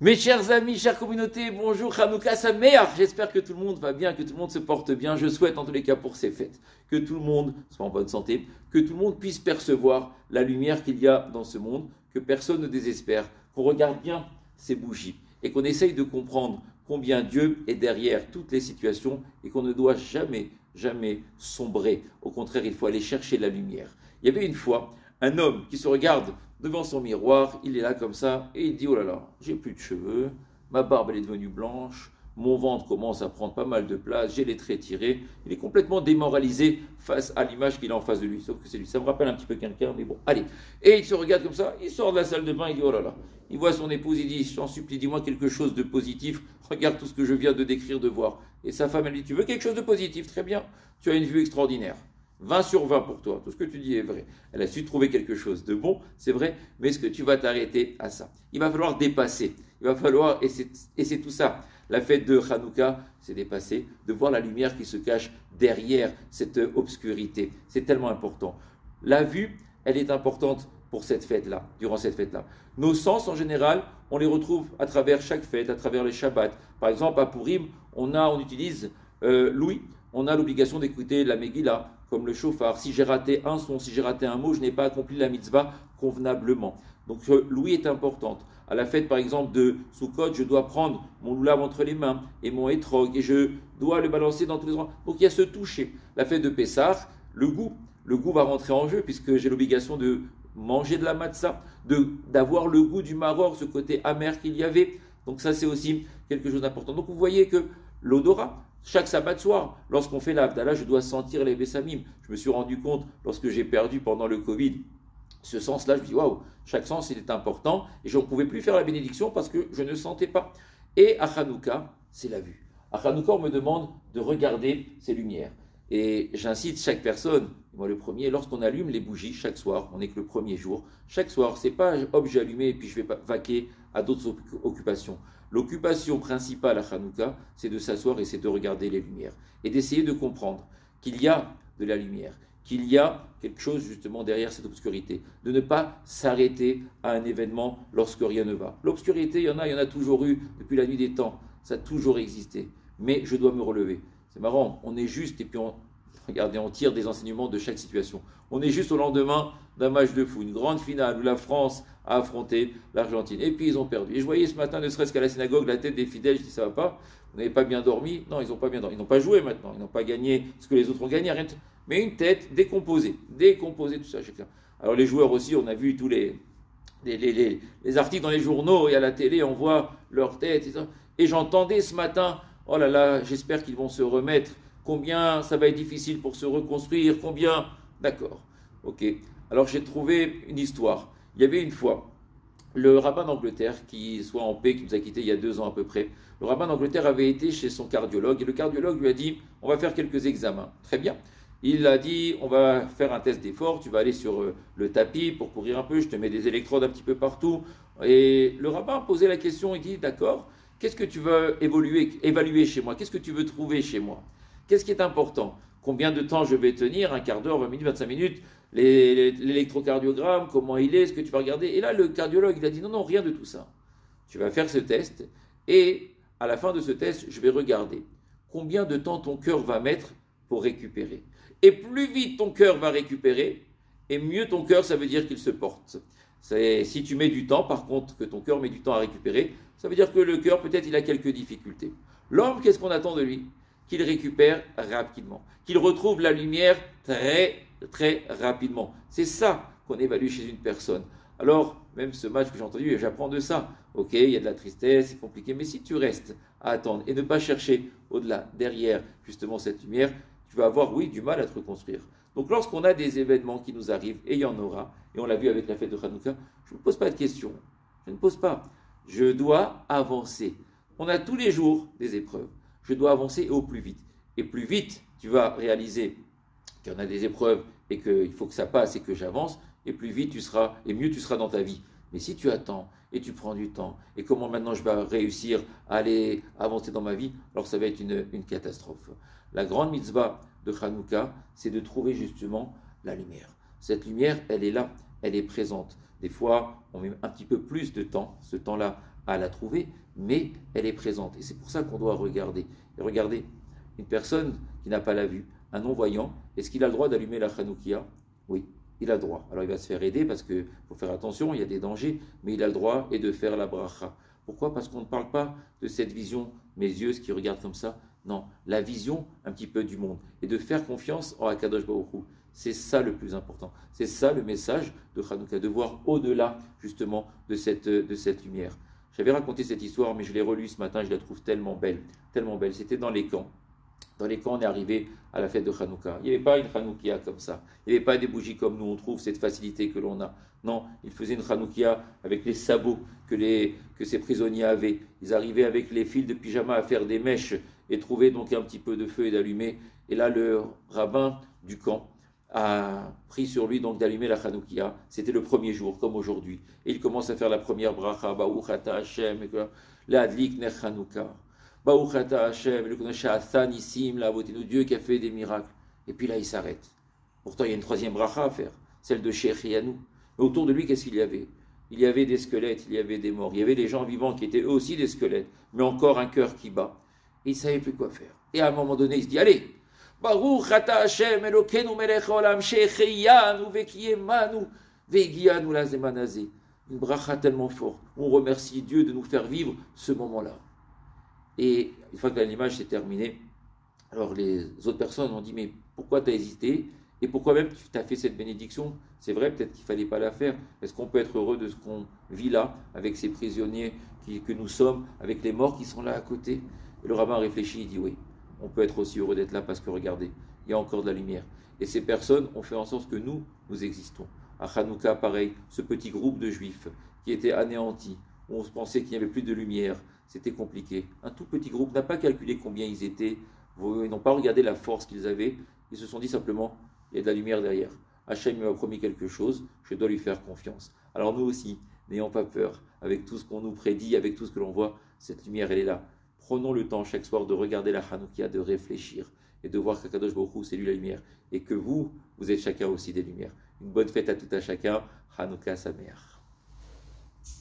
Mes chers amis, chère communauté, bonjour, Hanouka Sameach. J'espère que tout le monde va bien, que tout le monde se porte bien. Je souhaite en tous les cas pour ces fêtes que tout le monde soit en bonne santé, que tout le monde puisse percevoir la lumière qu'il y a dans ce monde, que personne ne désespère, qu'on regarde bien ces bougies et qu'on essaye de comprendre combien Dieu est derrière toutes les situations et qu'on ne doit jamais sombrer. Au contraire, il faut aller chercher la lumière. Il y avait une fois un homme qui se regarde devant son miroir, il est là comme ça, et il dit, oh là là, j'ai plus de cheveux, ma barbe elle est devenue blanche, mon ventre commence à prendre pas mal de place, j'ai les traits tirés, il est complètement démoralisé face à l'image qu'il a en face de lui, sauf que c'est lui, ça me rappelle un petit peu quelqu'un, mais bon, allez. Et il se regarde comme ça, il sort de la salle de bain, il dit, oh là là, il voit son épouse, il dit, j'en supplie, dis-moi quelque chose de positif, regarde tout ce que je viens de décrire, de voir. Et sa femme, elle dit, tu veux quelque chose de positif, très bien, tu as une vue extraordinaire. 20 sur 20 pour toi, tout ce que tu dis est vrai. Elle a su trouver quelque chose de bon, c'est vrai, mais est-ce que tu vas t'arrêter à ça? Il va falloir dépasser, il va falloir, et c'est tout ça, la fête de Hanouka, c'est dépasser, de voir la lumière qui se cache derrière cette obscurité. C'est tellement important. La vue, elle est importante pour cette fête-là, durant cette fête-là. Nos sens, en général, on les retrouve à travers chaque fête, à travers les Shabbats. Par exemple, à Purim, on utilise l'ouïe, on a l'obligation d'écouter la Megillah, comme le chauffard. Si j'ai raté un son, si j'ai raté un mot, je n'ai pas accompli la mitzvah convenablement. Donc l'ouïe est importante. À la fête, par exemple, de Sukkot, je dois prendre mon loulav entre les mains et mon étrog, et je dois le balancer dans tous les endroits. Donc il y a ce toucher. La fête de Pessah, le goût va rentrer en jeu, puisque j'ai l'obligation de manger de la matzah, d'avoir le goût du maror, ce côté amer qu'il y avait. Donc ça, c'est aussi quelque chose d'important. Donc vous voyez que l'odorat, chaque sabbat soir, lorsqu'on fait l'Havdalah, je dois sentir les Bessamim. Je me suis rendu compte, lorsque j'ai perdu pendant le Covid, ce sens-là, je me dis, waouh, chaque sens, il est important, et je ne pouvais plus faire la bénédiction parce que je ne sentais pas. Et à Hanouka, c'est la vue. À Hanouka, on me demande de regarder ces lumières. Et j'incite chaque personne, moi le premier, lorsqu'on allume les bougies chaque soir, on n'est que le premier jour, chaque soir, c'est pas hop, j'ai allumé et puis je vais vaquer à d'autres occupations. L'occupation principale à Hanouka, c'est de s'asseoir et c'est de regarder les lumières. Et d'essayer de comprendre qu'il y a de la lumière, qu'il y a quelque chose justement derrière cette obscurité. De ne pas s'arrêter à un événement lorsque rien ne va. L'obscurité, il y en a toujours eu depuis la nuit des temps. Ça a toujours existé. Mais je dois me relever. C'est marrant, on est juste et puis regardez, on tire des enseignements de chaque situation. On est juste au lendemain d'un match de foot, une grande finale où la France a affronté l'Argentine. Et puis ils ont perdu. Et je voyais ce matin, ne serait-ce qu'à la synagogue, la tête des fidèles, je dis ça va pas, vous n'avez pas bien dormi. Non, ils n'ont pas bien dormi. Ils n'ont pas joué maintenant, ils n'ont pas gagné ce que les autres ont gagné, rien. Mais une tête décomposée, tout ça. Alors les joueurs aussi, on a vu tous les articles dans les journaux et à la télé, on voit leur tête. Et j'entendais ce matin, oh là là, j'espère qu'ils vont se remettre. Combien ça va être difficile pour se reconstruire, combien... D'accord, ok. Alors j'ai trouvé une histoire. Il y avait une fois, le rabbin d'Angleterre, qui soit en paix, qui nous a quittés il y a 2 ans à peu près, le rabbin d'Angleterre avait été chez son cardiologue, et le cardiologue lui a dit, on va faire quelques examens. Très bien. Il a dit, on va faire un test d'effort, tu vas aller sur le tapis pour courir un peu, je te mets des électrodes un petit peu partout. Et le rabbin a posé la question, il dit, d'accord, qu'est-ce que tu veux évaluer chez moi? Qu'est-ce que tu veux trouver chez moi? Qu'est-ce qui est important? Combien de temps je vais tenir? Un quart d'heure, 20 minutes, 25 minutes? L'électrocardiogramme, comment il est? Ce que tu vas regarder? Et là, le cardiologue, il a dit, non, non, rien de tout ça. Tu vas faire ce test et à la fin de ce test, je vais regarder combien de temps ton cœur va mettre pour récupérer. Et plus vite ton cœur va récupérer, et mieux ton cœur, ça veut dire qu'il se porte. Si tu mets du temps, par contre, que ton cœur met du temps à récupérer, ça veut dire que le cœur, peut-être, il a quelques difficultés. L'homme, qu'est-ce qu'on attend de lui? Qu'il récupère rapidement, qu'il retrouve la lumière très rapidement. C'est ça qu'on évalue chez une personne. Alors, même ce match que j'ai entendu, j'apprends de ça. Ok, il y a de la tristesse, c'est compliqué, mais si tu restes à attendre et ne pas chercher au-delà, derrière justement cette lumière, tu vas avoir, oui, du mal à te reconstruire. Donc lorsqu'on a des événements qui nous arrivent, et il y en aura, et on l'a vu avec la fête de Hanouka, je ne me pose pas de questions. Je ne pose pas. Je dois avancer. On a tous les jours des épreuves. Je dois avancer au plus vite. Et plus vite, tu vas réaliser qu'il y en a des épreuves et qu'il faut que ça passe et que j'avance, et plus vite tu seras, et mieux tu seras dans ta vie. Mais si tu attends et tu prends du temps, et comment maintenant je vais réussir à aller avancer dans ma vie, alors ça va être une catastrophe. La grande mitzvah de Hanouka, c'est de trouver justement la lumière. Cette lumière, elle est là, elle est présente. Des fois, on met un petit peu plus de temps, ce temps-là, à la trouver, mais elle est présente. Et c'est pour ça qu'on doit regarder. Et regardez, une personne qui n'a pas la vue, un non-voyant, est-ce qu'il a le droit d'allumer la Hanoukia? Oui, il a le droit. Alors il va se faire aider parce qu'il faut faire attention, il y a des dangers, mais il a le droit et de faire la bracha. Pourquoi? Parce qu'on ne parle pas de cette vision, mes yeux, ce qui regardent comme ça. Non, la vision un petit peu du monde et de faire confiance en Akadosh Baruch Hu. C'est ça le plus important. C'est ça le message de Hanouka, de voir au-delà justement de cette lumière. J'avais raconté cette histoire, mais je l'ai relue ce matin, je la trouve tellement belle, tellement belle. C'était dans les camps. Dans les camps, on est arrivé à la fête de Hanouka. Il n'y avait pas une Hanoukia comme ça. Il n'y avait pas des bougies comme nous, on trouve cette facilité que l'on a. Non, ils faisaient une Hanoukia avec les sabots que ces prisonniers avaient. Ils arrivaient avec les fils de pyjama à faire des mèches et trouvaient donc un petit peu de feu et d'allumer. Et là, le rabbin du camp a pris sur lui donc d'allumer la Hanoukia. C'était le premier jour, comme aujourd'hui. Et il commence à faire la première bracha, Baruch ata Hashem, l'adlik ner Hanouka. Baruch ata Hashem, le Sha'athan Nissim, la beauté de Dieu qui a fait des miracles. Et puis là, il s'arrête. Pourtant, il y a une troisième bracha à faire, celle de Sheikh Yanou. Mais autour de lui, qu'est-ce qu'il y avait? Il y avait des squelettes, il y avait des morts, il y avait des gens vivants qui étaient eux aussi des squelettes, mais encore un cœur qui bat. Et il ne savait plus quoi faire. Et à un moment donné, il se dit, allez, Baruch ata Hashem, Elokeinu melech haolam, Sheikh Yanou, vekiyemanu, vegianu la zemanazé. Une bracha tellement forte. On remercie Dieu de nous faire vivre ce moment-là. Et une fois que l'image s'est terminée, alors les autres personnes ont dit, mais pourquoi tu as hésité? Et pourquoi même tu as fait cette bénédiction? C'est vrai, peut-être qu'il ne fallait pas la faire. Est-ce qu'on peut être heureux de ce qu'on vit là, avec ces prisonniers que nous sommes, avec les morts qui sont là à côté? Et le rabbin réfléchit, il dit, oui, on peut être aussi heureux d'être là parce que regardez, il y a encore de la lumière. Et ces personnes ont fait en sorte que nous existons. À Hanouka, pareil, ce petit groupe de juifs qui était anéanti, où on se pensait qu'il n'y avait plus de lumière, c'était compliqué. Un tout petit groupe n'a pas calculé combien ils étaient, ils n'ont pas regardé la force qu'ils avaient, ils se sont dit simplement, il y a de la lumière derrière. Hachem m'a promis quelque chose, je dois lui faire confiance. Alors nous aussi, n'ayons pas peur, avec tout ce qu'on nous prédit, avec tout ce que l'on voit, cette lumière, elle est là. Prenons le temps chaque soir de regarder la Hanoukia, de réfléchir et de voir qu'Akadosh Baruch Hu, c'est lui la lumière. Et que vous êtes chacun aussi des lumières. Une bonne fête à tout à chacun. Hanouka Sameach.